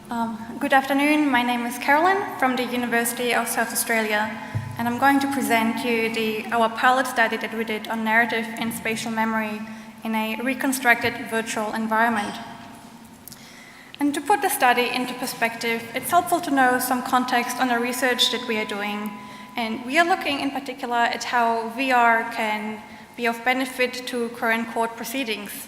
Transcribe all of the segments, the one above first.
Good afternoon, my name is Carolin from the University of South Australia, and I'm going to present you our pilot study that we did on narrative and spatial memory in a reconstructed virtual environment. And to put the study into perspective, it's helpful to know some context on the research that we are doing. And we are looking in particular at how VR can be of benefit to current court proceedings.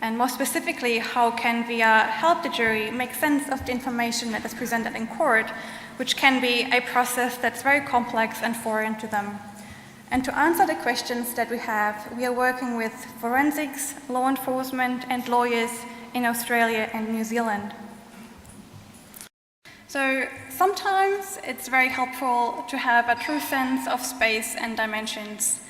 And more specifically, how can VR help the jury make sense of the information that is presented in court, which can be a process that's very complex and foreign to them. And to answer the questions that we have, we are working with forensics, law enforcement, and lawyers in Australia and New Zealand. So sometimes it's very helpful to have a true sense of space and dimensions.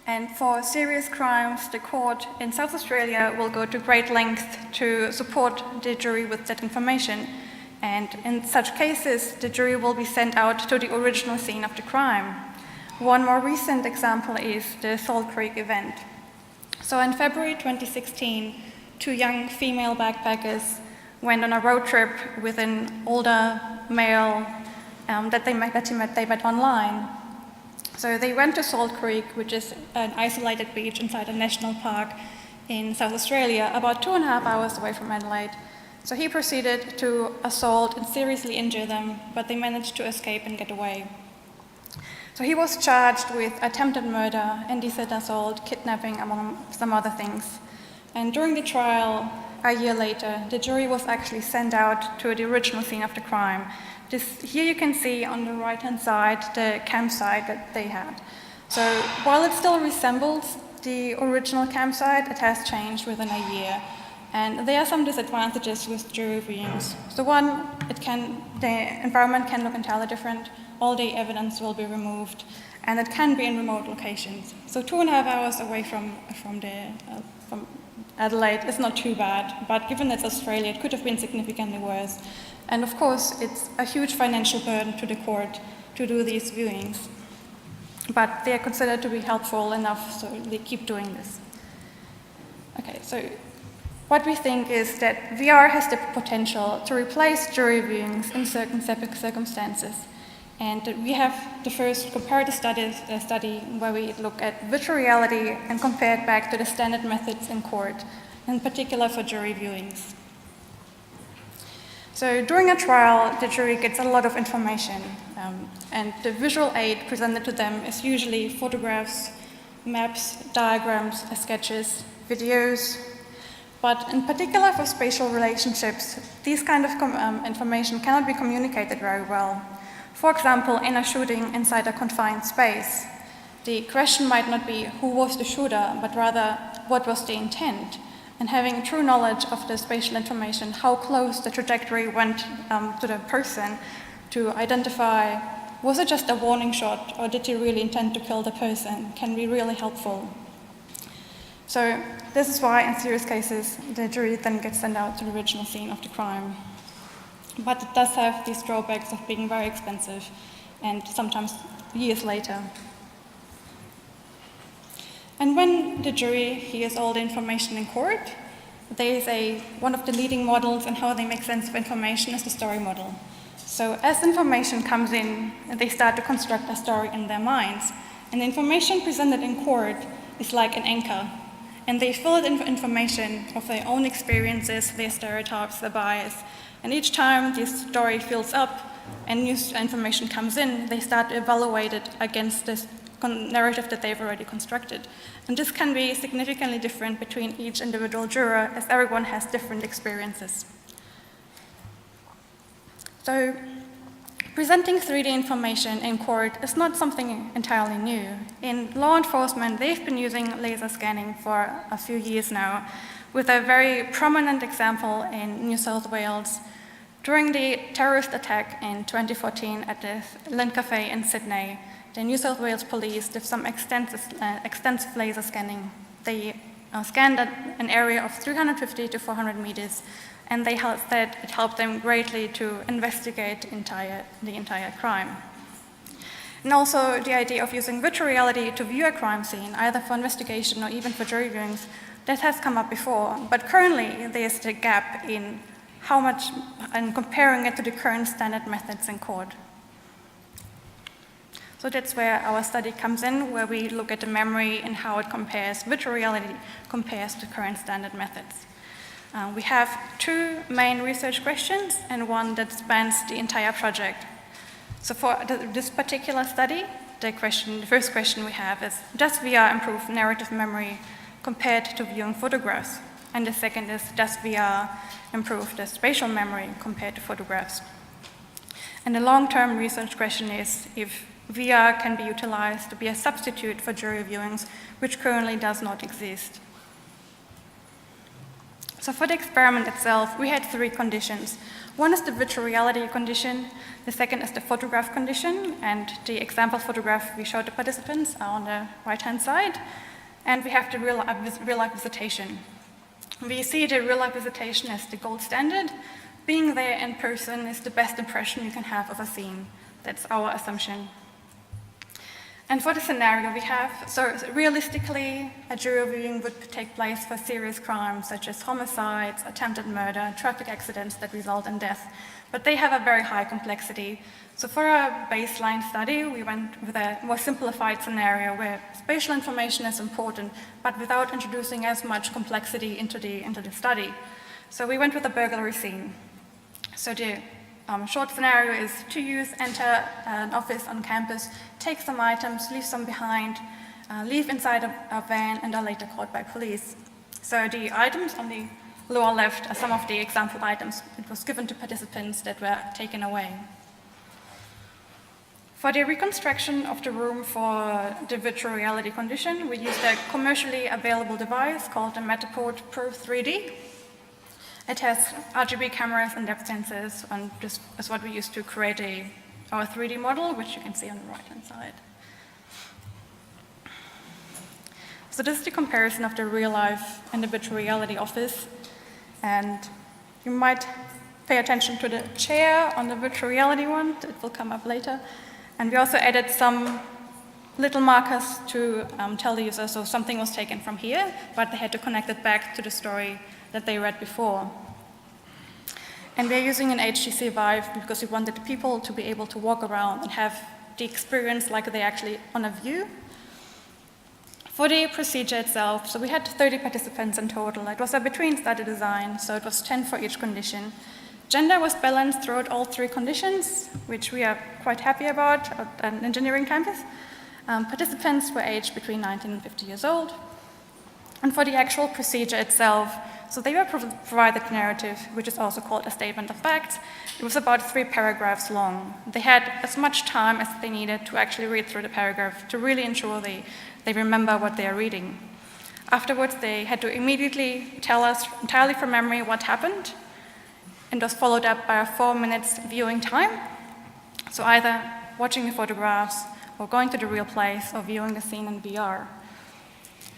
And for serious crimes, the court in South Australia will go to great lengths to support the jury with that information. And in such cases, the jury will be sent out to the original scene of the crime. One more recent example is the Salt Creek event. So in February 2016, 2 young female backpackers went on a road trip with an older male that they met online. So they went to Salt Creek, which is an isolated beach inside a national park in South Australia, about 2.5 hours away from Adelaide. So he proceeded to assault and seriously injure them, but they managed to escape and get away. So he was charged with attempted murder, indecent assault, kidnapping, among some other things. And during the trial, a year later, the jury was actually sent out to the original scene of the crime. Here you can see on the right-hand side the campsite that they had. So while it still resembles the original campsite, it has changed within a year. And there are some disadvantages with jury viewings. So one, the environment can look entirely different. All the evidence will be removed, and it can be in remote locations. So 2.5 hours away from Adelaide is not too bad, but given it's Australia, it could have been significantly worse. And of course, it's a huge financial burden to the court to do these viewings. But they are considered to be helpful enough, so they keep doing this. Okay, so what we think is that VR has the potential to replace jury viewings in certain circumstances. And we have the first comparative study where we look at virtual reality and compare it back to the standard methods in court, in particular for jury viewings. So during a trial, the jury gets a lot of information, and the visual aid presented to them is usually photographs, maps, diagrams, sketches, videos. But in particular for spatial relationships, these kind of information cannot be communicated very well. For example, in a shooting inside a confined space, the question might not be who was the shooter, but rather what was the intent. And having true knowledge of the spatial information, how close the trajectory went to the person to identify, was it just a warning shot or did he really intend to kill the person, can be really helpful. So this is why in serious cases, the jury then gets sent out to the original scene of the crime. But it does have these drawbacks of being very expensive and sometimes years later. And when the jury hears all the information in court, there is one of the leading models in how they make sense of information is the story model. So as information comes in, they start to construct a story in their minds. And the information presented in court is like an anchor. And they fill it in information of their own experiences, their stereotypes, their bias. And each time this story fills up and new information comes in, they start to evaluate it against this narrative that they've already constructed. And this can be significantly different between each individual juror, as everyone has different experiences. So presenting 3D information in court is not something entirely new. In law enforcement, they've been using laser scanning for a few years now, with a very prominent example in New South Wales. During the terrorist attack in 2014 at the Lynn Cafe in Sydney, the New South Wales police did some extensive laser scanning. They scanned an area of 350 to 400 meters, and they said it helped them greatly to investigate the entire crime. And also the idea of using virtual reality to view a crime scene, either for investigation or even for jury viewings, that has come up before. But currently there's the gap in how much, and comparing it to the current standard methods in court. So that's where our study comes in, where we look at the memory and how it compares, virtual reality compares to current standard methods. We have 2 main research questions and one that spans the entire project. So for this particular study, the first question we have is, does VR improve narrative memory compared to viewing photographs? And the second is, does VR improve the spatial memory compared to photographs? And the long-term research question is if VR can be utilized to be a substitute for jury viewings, which currently does not exist. So for the experiment itself, we had 3 conditions. One is the virtual reality condition, the second is the photograph condition, and the example photograph we showed the participants are on the right-hand side, and we have the real-life visitation. We see the real-life visitation as the gold standard. Being there in person is the best impression you can have of a scene. That's our assumption. And for the scenario we have, so realistically, a jury viewing would take place for serious crimes such as homicides, attempted murder, traffic accidents that result in death, but they have a very high complexity. So for our baseline study, we went with a more simplified scenario where spatial information is important, but without introducing as much complexity into the study. So we went with a burglary scene. So the short scenario is 2 youths enter an office on campus, take some items, leave some behind, leave inside a van, and are later caught by police. So the items on the lower left are some of the example items. It was given to participants that were taken away. For the reconstruction of the room for the virtual reality condition, we used a commercially available device called the Matterport Pro 3D. It has RGB cameras and depth sensors, and this is what we use to create our 3D model, which you can see on the right-hand side. So this is the comparison of the real-life and the virtual reality office. And you might pay attention to the chair on the virtual reality one. It will come up later. And we also added some little markers to tell the user, so something was taken from here, but they had to connect it back to the story that they read before. And we're using an HTC Vive because we wanted the people to be able to walk around and have the experience like they're actually on a view. For the procedure itself, so we had 30 participants in total. It was a between study design, so it was 10 for each condition. Gender was balanced throughout all 3 conditions, which we are quite happy about at an engineering campus. Participants were aged between 19 and 50 years old. And for the actual procedure itself, so they were provided narrative, which is also called a statement of facts. It was about 3 paragraphs long. They had as much time as they needed to actually read through the paragraph to really ensure they remember what they are reading. Afterwards, they had to immediately tell us entirely from memory what happened, and was followed up by a 4 minutes viewing time. So either watching the photographs, or going to the real place, or viewing the scene in VR.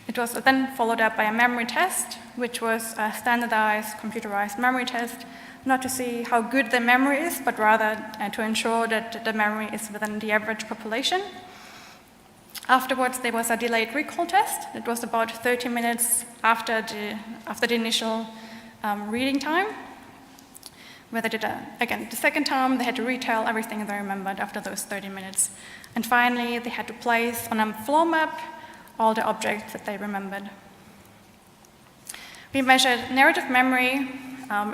It was then followed up by a memory test, which was a standardized, computerized memory test, not to see how good the memory is, but rather to ensure that the memory is within the average population. Afterwards, there was a delayed recall test. It was about 30 minutes after the initial reading time, where they did, again, the second time, they had to retell everything they remembered after those 30 minutes. And finally, they had to place on a floor map all the objects that they remembered. We measured narrative memory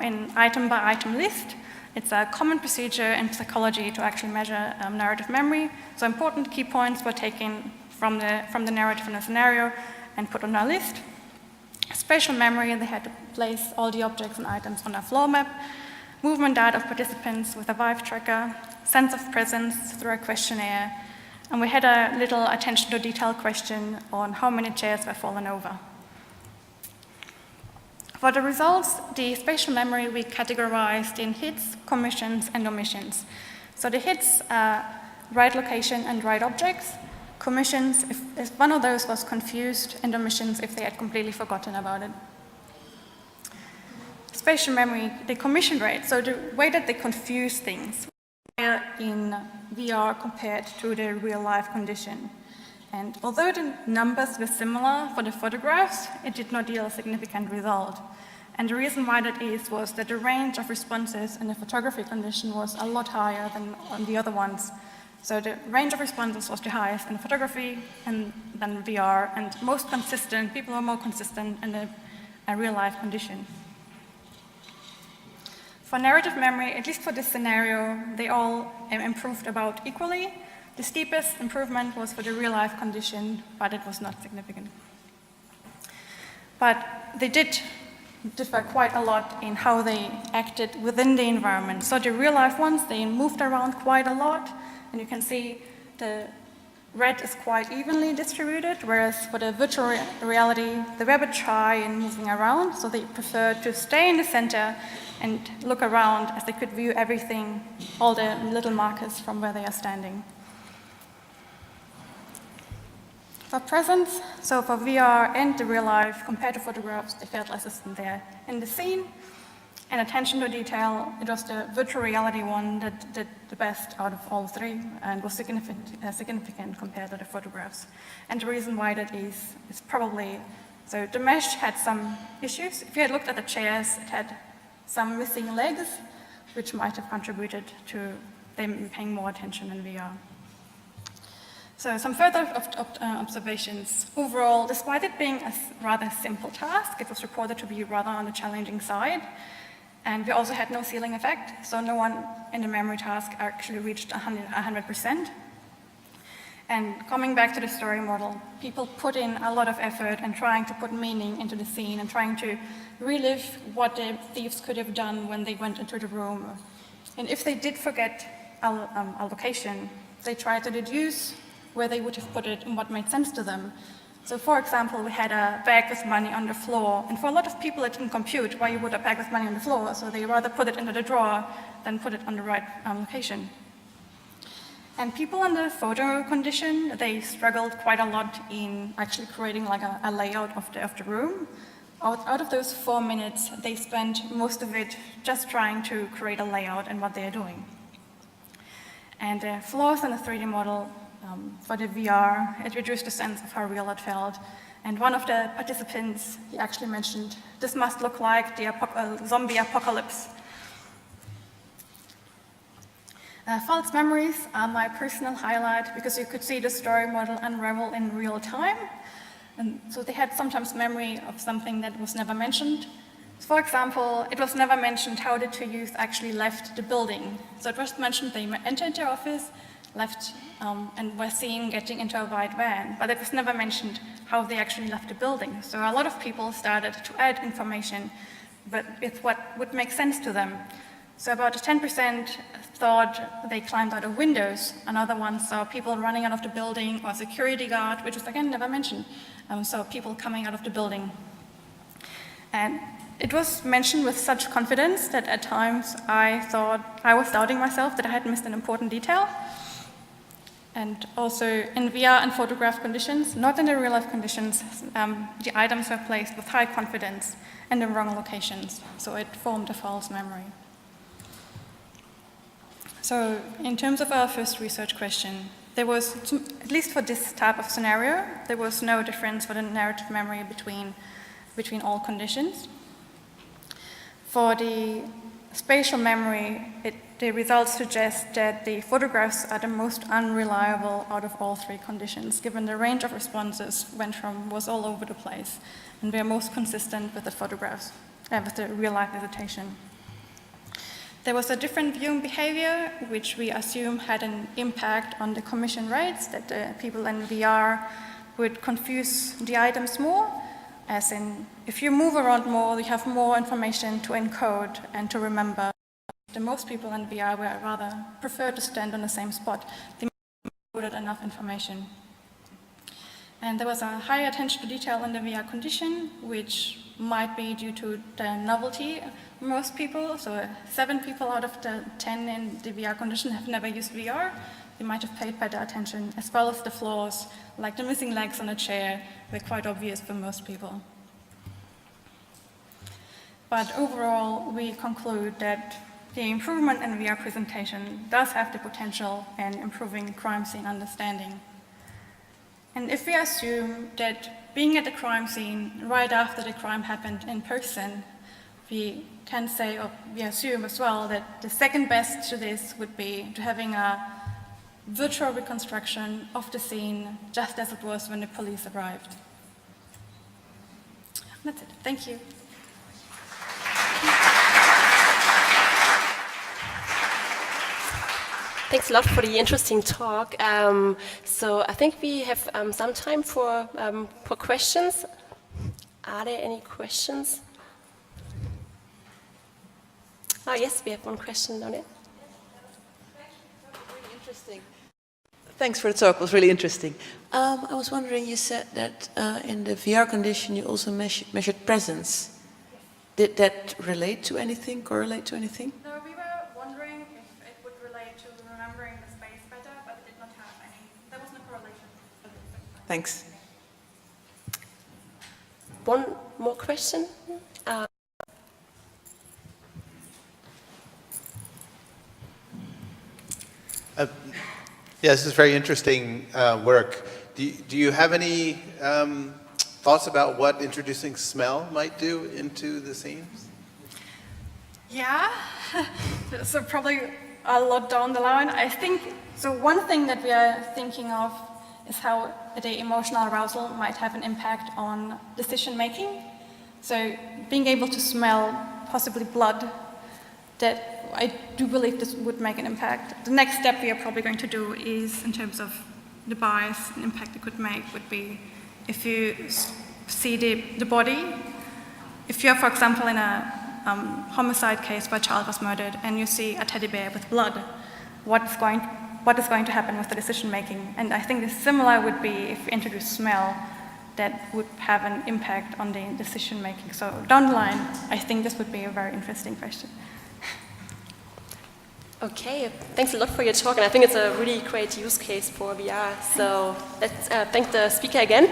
in item-by-item list. It's a common procedure in psychology to actually measure narrative memory. So important key points were taken from the narrative in a scenario and put on our list. Spatial memory, they had to place all the objects and items on a floor map. Movement data of participants with a Vive tracker. Sense of presence through a questionnaire. And we had a little attention to detail question on how many chairs were fallen over. For the results, the spatial memory we categorized in hits, commissions, and omissions. So the hits are right location and right objects. Commissions, if one of those was confused, and omissions if they had completely forgotten about it. Spatial memory, the commission rate, so the way that they confuse things in VR compared to the real-life condition. And although the numbers were similar for the photographs, it did not yield a significant result. And the reason why that is was that the range of responses in the photography condition was a lot higher than on the other ones. So the range of responses was the highest in photography and then VR, and most consistent, people were more consistent in a real-life condition. For narrative memory, at least for this scenario, they all improved about equally. The steepest improvement was for the real-life condition, but it was not significant. But they did differ quite a lot in how they acted within the environment. So the real-life ones, they moved around quite a lot, and you can see the red is quite evenly distributed, whereas for the virtual reality, they were a bit shy in moving around, so they preferred to stay in the center and look around as they could view everything, all the little markers from where they are standing. For presence, so for VR and the real life, compared to photographs, they felt less there in the scene. And attention to detail, it was the virtual reality one that did the best out of all three and was significant compared to the photographs. And the reason why that is probably, so the mesh had some issues. If you had looked at the chairs, it had some missing legs, which might have contributed to them paying more attention in VR. So some further observations. Overall, despite it being a rather simple task, it was reported to be rather on the challenging side. And we also had no ceiling effect, so no one in the memory task actually reached 100%. And coming back to the story model, people put in a lot of effort and trying to put meaning into the scene and trying to relive what the thieves could have done when they went into the room. And if they did forget a location, they tried to deduce where they would have put it and what made sense to them. So for example, we had a bag with money on the floor, and for a lot of people it didn't compute why you would have a bag with money on the floor, so they rather put it into the drawer than put it on the right location. And people in the photo condition, they struggled quite a lot in actually creating like a layout of the room. Out of those 4 minutes, they spent most of it just trying to create a layout and what they are doing. And the flaws in the 3D model, for the VR, it reduced the sense of how real it felt. And one of the participants, he actually mentioned, this must look like the zombie apocalypse. False memories are my personal highlight because you could see the story model unravel in real time. And so they had sometimes memory of something that was never mentioned. For example, it was never mentioned how the two youth actually left the building. So it was mentioned they entered their office, left, and were seen getting into a white van, but it was never mentioned how they actually left the building. So a lot of people started to add information, but with what would make sense to them. So about 10% thought they climbed out of windows. Another one saw people running out of the building, or security guard, which was again never mentioned. So people coming out of the building. And it was mentioned with such confidence that at times I thought I was doubting myself that I had missed an important detail. And also in VR and photograph conditions, not in the real life conditions, the items were placed with high confidence in the wrong locations. So it formed a false memory. So in terms of our first research question, there was, at least for this type of scenario, there was no difference for the narrative memory between all conditions. For the spatial memory, the results suggest that the photographs are the most unreliable out of all three conditions, given the range of responses was all over the place, and they're most consistent with the photographs, with the real-life visitation. There was a different viewing behavior, which we assume had an impact on the commission rates, that the people in VR would confuse the items more, as in, if you move around more, you have more information to encode and to remember. The most people in VR were rather prefer to stand on the same spot. They included enough information. And there was a higher attention to detail in the VR condition, which might be due to the novelty. Most people, so 7 people out of the 10 in the VR condition have never used VR. They might have paid better attention, as well as the flaws, like the missing legs on a chair, were quite obvious for most people. But overall, we conclude that the improvement in VR presentation does have the potential in improving crime scene understanding. And if we assume that being at the crime scene right after the crime happened in person we can say, or we assume as well, that the second best to this would be to having a virtual reconstruction of the scene just as it was when the police arrived. That's it. Thank you. Thanks a lot for the interesting talk. So I think we have some time for questions. Are there any questions? Oh, yes, we have one question down there. Really interesting. Thanks for the talk, it was really interesting. I was wondering, you said that in the VR condition you also measured presence. Did that relate to anything, correlate to anything? No, we were wondering if it would relate to remembering the space better, but it did not have any, there was no correlation. Thanks. One more question? Yeah, this is very interesting work. Do you have any thoughts about what introducing smell might do into the scenes? Yeah, so probably a lot down the line. I think, so one thing that we are thinking of is how the emotional arousal might have an impact on decision making. So being able to smell possibly blood, that I do believe this would make an impact. The next step we are probably going to do is, in terms of the bias and impact it could make, would be if you see the body, if you're, for example, in a homicide case where a child was murdered and you see a teddy bear with blood, what is going to happen with the decision making? And I think the similar would be if we introduce smell, that would have an impact on the decision making. So down the line, I think this would be a very interesting question. Okay, thanks a lot for your talk, and I think it's a really great use case for VR. So let's thank the speaker again.